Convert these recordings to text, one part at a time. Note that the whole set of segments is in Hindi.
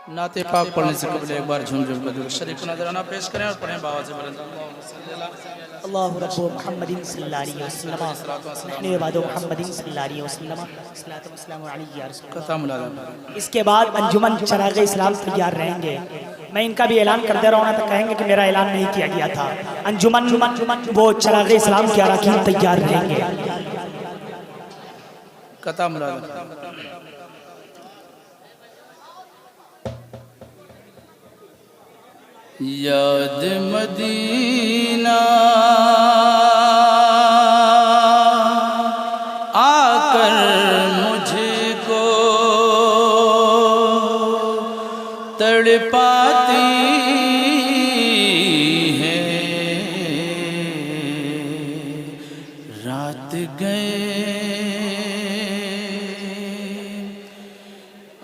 नाते पाक पढ़ने से कबल एक बार झुमझुम कर दुरूद शरीफ नजराना पेश करें और पढ़ें बाबा से बुलंद अल्लाहु रब्बु मुहम्मदिन सल्लल्लाहु अलैहि वसल्लम नहनु इबादु मुहम्मदिन सल्लल्लाहु अलैहि वसल्लम सल्लल्लाहु वस्सलामु अलैहि या रसूल। खत्म मुलाज़ा। इसके बाद अंजुमन चिराग़ इस्लाम तैयार रहेंगे। मैं इनका भी ऐलान कर दे रहा हूँ ना तो कहेंगे कि मेरा ऐलान नहीं किया गया था। अंजुमन वो चिराग़ इस्लाम के अरकान तैयार रहेंगे। खत्म मुलाज़ा। याद मदीना आकर मुझको तड़पाती है। रात गए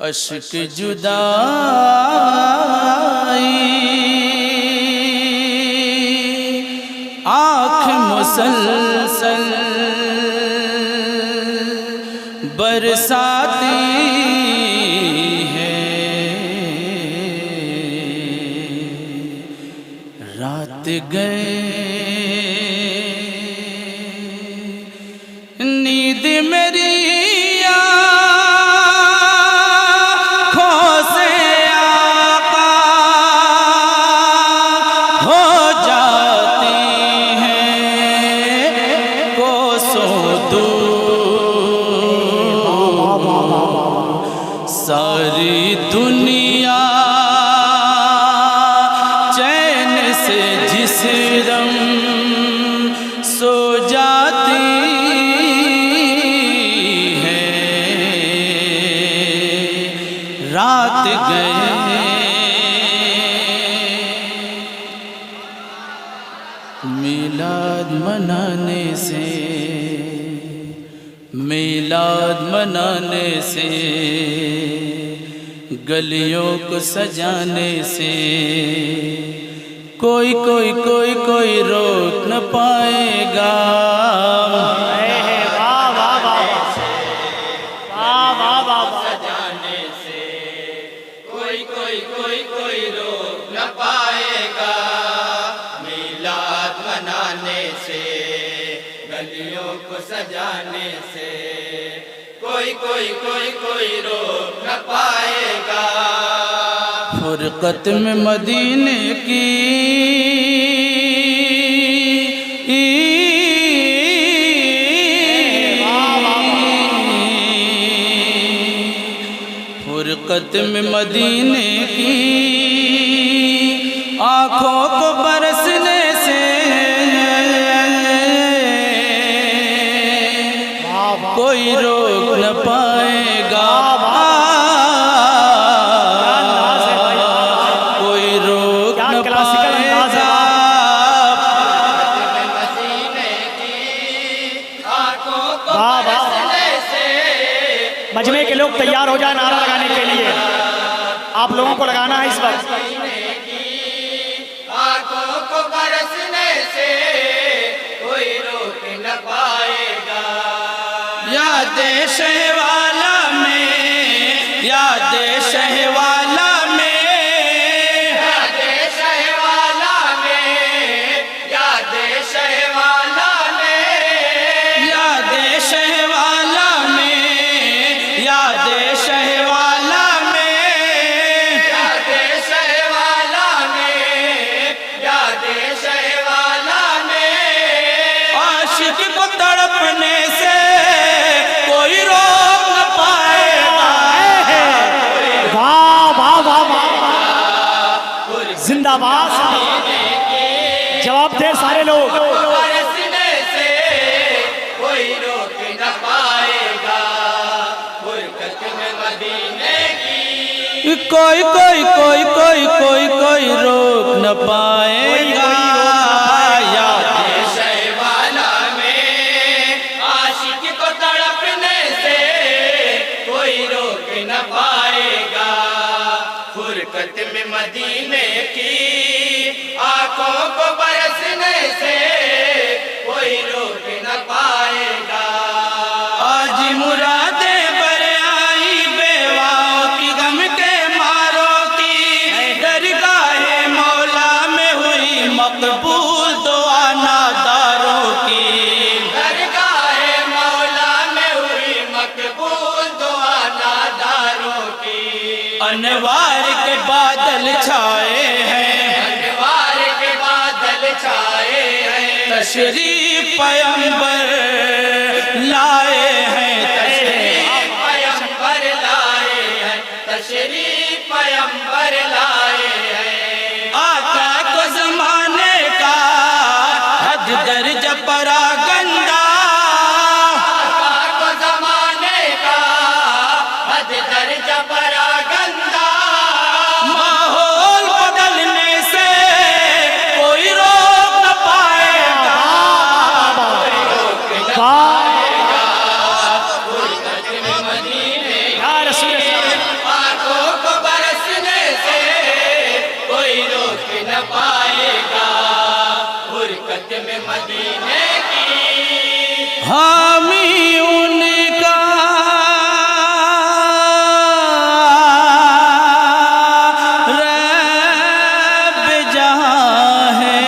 अश्क जुदाई आँख मुसलसल बरसाती है। रात गए नींद मेरी सारी दुनिया चैन से जिस दम सो जाती है। रात गए मिलाद मनाने से, मिलाद मनाने से, गलियों को सजाने से कोई कोई कोई कोई रोक न पाएगा। सजाने से कोई कोई कोई कोई रोक न पाएगा। मिलाद मनाने से, गलियों को सजाने से कोई कोई कोई कोई रोक न पाएगा। फुरकत में मदीने की फुरकत में मदीने की आँखों को बरसने से कोई रोक न पाएगा। कोई रोक न पाएगा। मजमे के लोग तैयार हो जाए नारा लगाने के लिए। आप लोगों को लगाना है इस वक्त। आँखों को बरसने से कोई रोक न पाएगा। याद शहवाला में, याद शहवाला में, याद शहवाला में, याद शहवाला में, याद शहवाला में, याद शहवाला में, याद शहवाला में, याद शहवाला में आशिक को तड़पने से कोई रोक न पाएगा। वाह वाह वाह वाह, जिंदाबाद। जवाब दे सारे लोग। बरसने से कोई रोक न पाएगा। फुरकत में मदीने की कोई कोई कोई कोई कोई कोई रोक न पाएगा। याद शहवाला में आशिक को तड़पने से कोई रोक न पाएगा। फुरकत में मदीने की आँखों को बरसने से कोई रोक न पाएगा। आज मुरादे पर आई बेवाओं की गम के मारों की अनवार के बादल छाए हैं, अनवार के बादल छाए हैं, तशरीफ पैगंबर लाए हैं, तशरीफ पैगंबर लाए हैं, तशरीफ पैगंबर लाए हैं। आका को जमाने का हद दर्ज परागंदा, आका को जमाने का हद दर्ज परागंदा, माहौल बदलने से कोई रोक न पाएगा। या रसूल आंखों को बरसने से कोई रोक न पाएगा। फुरकत में मदीने की हामी उनका रब जहाँ है,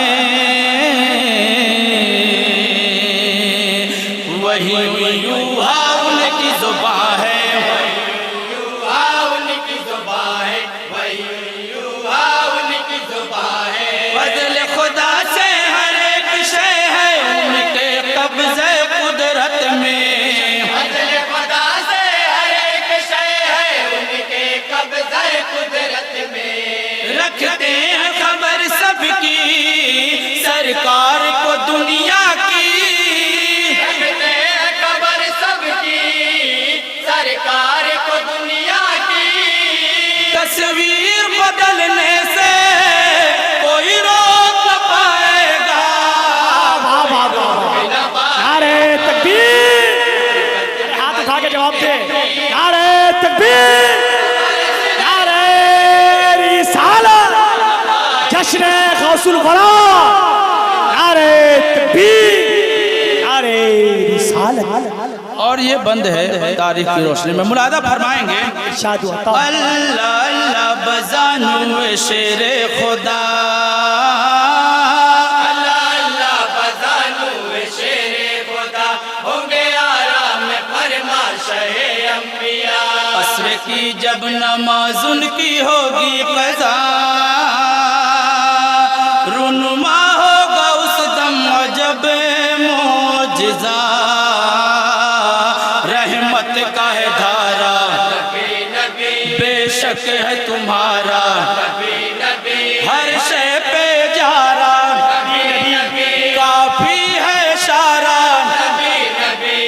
वही यूहा उनकी जुबां है, यूहा उनकी जुबां है, वही यूहा उनकी जुबां है। फजल खुदा से हर एक शय है उनके कब्ज़े कुदरत में, फजल खुदा से हर एक शय है उनके कब्ज़े कुदरत में। रखते हैं खबर सबकी सरकार को दुनिया की, रखते हैं खबर सबकी सरकार को दुनिया की। तस्वीर बदलने से कोई रोक न पाएगा। नारे तकबीर, हाथ उठा के जवाब दे। नारे तकबीर, नारे रिसालत, जश्न गौसुल वरा, नारे तकबीर, नारे रिसालत। और ये बंद है तारीख की रोशनी में, मुलादा फरमाएंगे इरशाद हुआ था। अल्लाह अल्लाह बजानू शेरे खुदा, अल्लाह अल्लाह बजानू शेरे खुदा, होंगे आराम फरमाशे अंबिया। असर की जब नमाज उनकी होगी कज़ा, रुनुमा होगा उस दम अजब मोजिज़ा, रहमत का है धारा नबी नबी बेशक है तुम्हारा, नबी नबी हर शय पे जारा, नबी काफी है इशारा। नबी नबी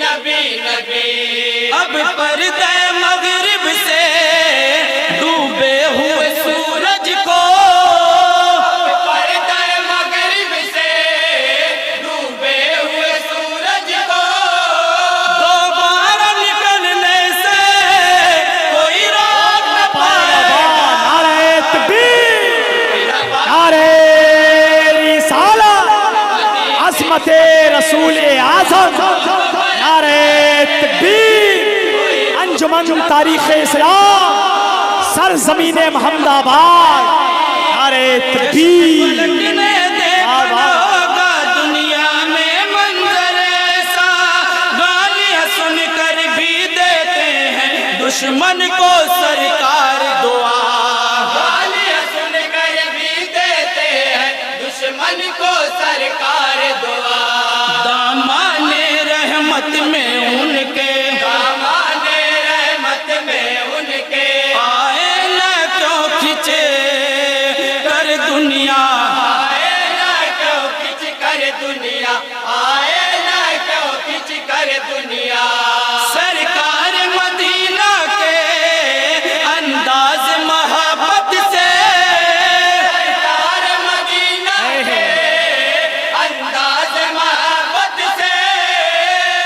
नबी नबी। अब पर्दे मगरिब से डूबे हुए सूरज को, पर्दे मगरिब से डूबे हुए सूरज को, दोबारा निकलने से कोई रोक न पाएगा। नारे तकबीर, नारे रिसालत, अज़मत रसूल आज़म, नारे तकबीर, अंजुमन तारीख़ इस्लाम, सरज़मीन महमदाबाद, नारे तकबीर। पलटने देखना होगा दुनिया में मंजर ऐसा, गालियां सुनकर भी देते हैं दुश्मन को सरकार दुआ। गालियां सुनकर भी देते हैं दुश्मन को सरकार दुआ। दामाने रहमत में उनके, दामाने रहमत में उनके, आए न क्यों खिंचे कर दुनिया, आए ना क्यों खिंच कर दुनिया, आए ना क्यों खिंच कर दुनिया। सरकार मदीना के अंदाज मोहब्बत से, सरकार मदीना के अंदाज मोहब्बत से,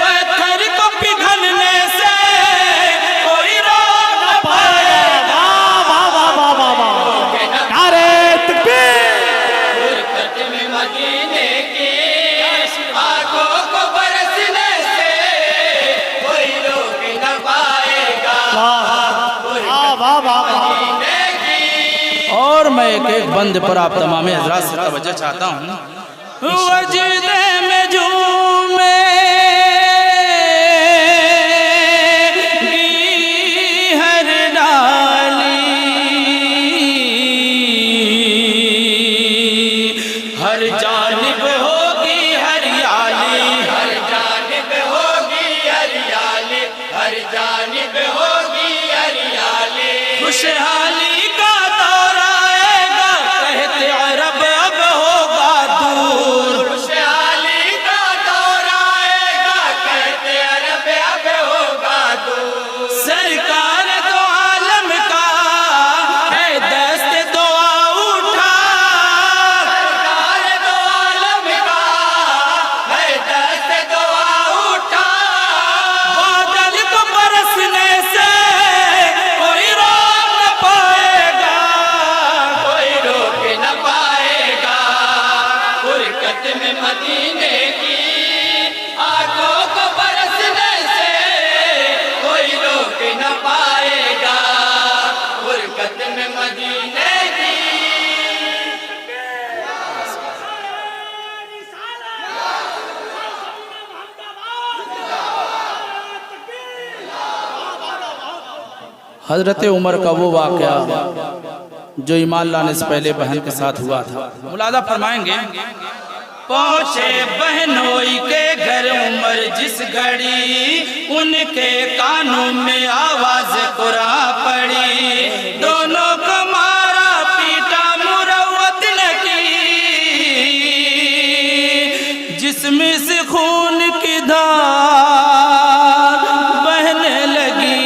पत्थर को पिघलने से कोई रोक न पाएगा। वाह वाह वाह वाह वाह, नारे तकबीर, फुरकत में मदीने की आंखों को बरसने से कोई रोक न पाएगा। वाह वाह वाह वाह। मदीने की और मैं एक एक बंद पर आप तमाम हजरात से तवज्जो चाहता हूँ। वजदे में झूमे गी हर डाली, हर जानिब होगी हरियाली। खुशहाली का दौर आएगा, कहते अरब अब होगा दूर। खुशहाली का दौर आएगा, कहते अरब अब होगा दूर। सरकार दो आलम का है दस्त दुआ उठा, सरकार दो आलम का है दस्त दुआ उठा। बादल को बरसने से कोई रोक न पाएगा, कोई रोक न पाएगा। फुरकत में मदीने की आंखों को बरसने से कोई रोक न पाएगा। फुरकत में मदीने की हजरत उमर का वो वाक़या जो ईमान लाने से पहले बहन के साथ हुआ था, मुलादा फरमाएंगे। पहुँचे बहनोई के घर उमर जिस घड़ी, उनके कानों में आवाज कुरान पड़ी। दोनों को मारा पीटा मुरव्वत न की, जिसमें से खून की धार बहने लगी।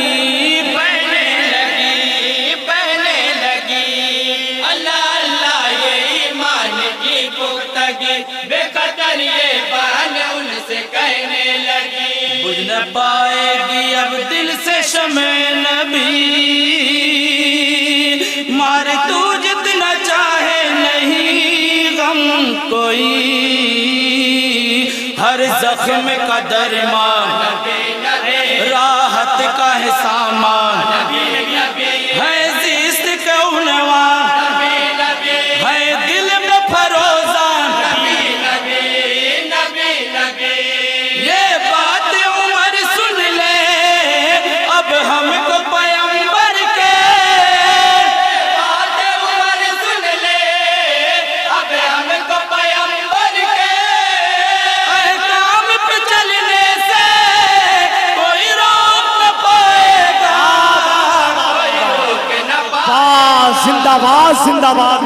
बहने लगी। अल्लाह अल्लाह ये ईमान की पुख्तगी, बेकदर ये बहन उनसे कहने लगी। बुझ न पाएगी अब दिल से शमे नबी, मार तू जितना चाहे नहीं गम कोई। हर जख्म का दरमान राहत का है सामान, है जिस्त का उन्वान, है दिल में फरोजान। ये बात उमर सुन ले अब हमको पैगंबर के, बात उमर सुन ले अब हमको पैगंबर के। अहकाम पे चलने से कोई रोक न पाएगा। रोक न वाह जिंदाबाद जिंदाबाद,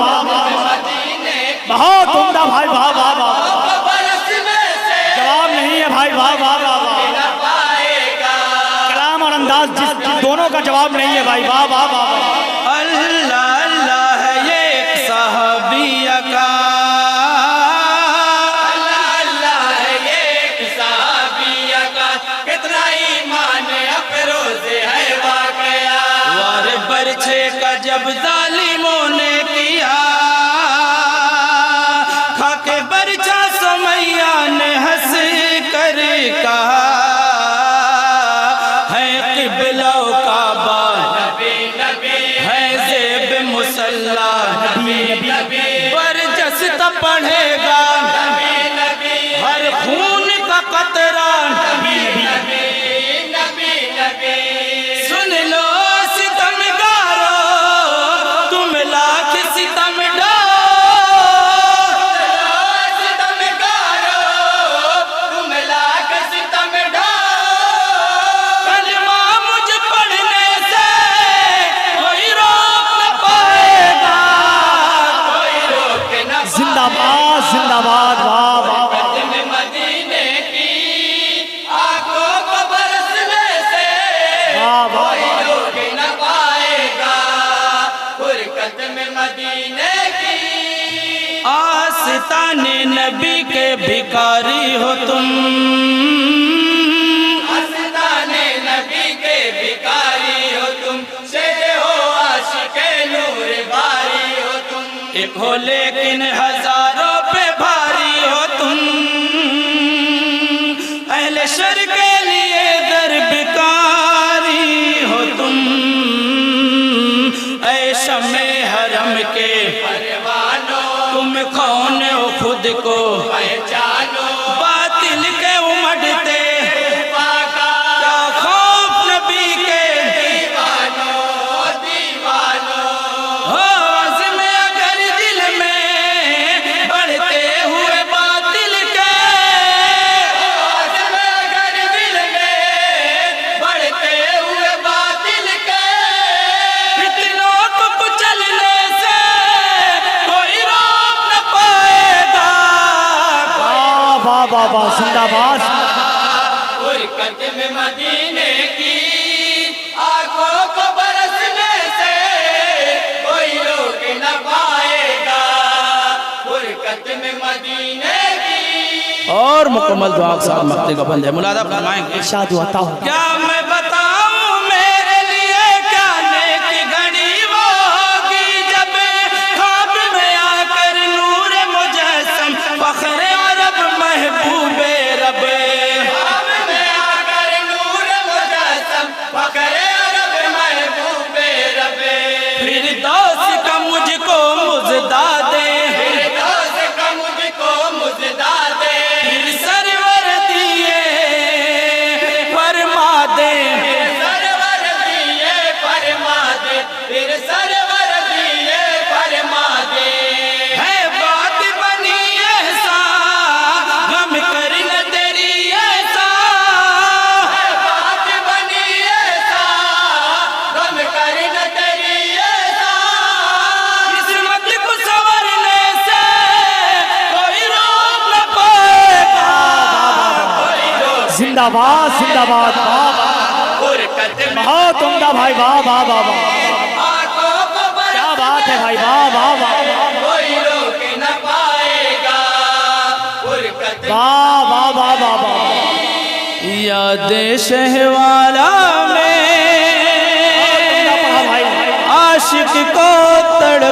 मदीने बहुत उम्दा भाई, वाह वाह वाह। को बरसने से जवाब नहीं है भाई, वाह वाह वाह वाह। न पाएगा। कलाम और अंदाज जिस दोनों का जवाब नहीं है भाई, वाह वाह वाह वाह। अल्लाह अल्लाह है ये एक सहाबिया का, अल्लाह अल्लाह है ये एक सहाबिया का। कितना ईमान अफरोज है वाकया। वार बरछे का जब जालिमों ने किया, खाके बरछा सुमैया ने हंस कर कहा, है किबला का बाल, नबी नबी है जेब मुसल्ला, बरजस तो पढ़ेगा नबी नबी हर खून का कतरा। नबी नबी नबी। सुन लो सितमगारो, तुम लाख सितम डालो, सितम गारो तुम लाख सितम डालो। कलमा मुझ पढ़ने से कोई रोक न पाएगा। कोई रोक न जिंदाबाद जिंदाबाद, वाह वाह वाह। में मदीने की आंखों को बरसने से वाह वाह कोई रोक न पाएगा। फुरकत में मदीने की आस्ताने नबी के भिखारी हो तुम, आस्ताने नबी के भिखारी हो तुम। शेर हो आशिके नूर बारी हो तुम। एक हो लेकिन हजारों पे भारी हो तुम। अहले शर के लिए दरबिकारी हो तुम, ऐ शमे हरम के परवानों तुम कौन हो खुद को पहचानो। बातिल के उमड़ते पाका क्या खौफ नबी के। दीवानो दीवानो हो आज़म अगर दिल में बढ़ते हुए बातिल के, आज़म अगर दिल में बढ़ते वाह वाह, जिंदाबाद। फुरकत में मदीने की आंखों को बरसने से कोई रोक न पाएगा। फुरकत में मदीने की और मुकम्मल दुआ के साथ मक्ते का बंद है। मुलादा फरमाएंगे इरशाद होता हो। क्या मैं बताऊं मेरे लिए क्या नेकी घड़ी वो होगी जब ख्वाब में आकर नूर मुजस्सम फख्र अरब महबूबे रब। ख्वाब में आकर नूर मुजस्सम फख्र अरब महबूबे रब। फिर दोस्त का मुझको मुजदा दे, फिरदौस का मुझको मुजदा दे। फिर सरवर दिए फरमा दे। सरवर दिए फरमा दे। फिर सरवर दिए फरमा दे। है बात बनी ऐसा गम करना तेरी ऐसा। बात बनी ऐसा गम करना तेरी ऐसा। किस्मत को संवरने से कोई रोक न पाएगा। जिंदाबाद जिंदाबाद, वाह वाह, फुरकत में बहुत उम्दा भाई, वाह वाह वाह वाह, आंखों को क्या बात है भाई, वाह वाह वाह कोई रोक न पाएगा। फुरकत वाह वाह वाह वाह वाह। याद शहवाला में पढ़ा भाई, आशिक को तड़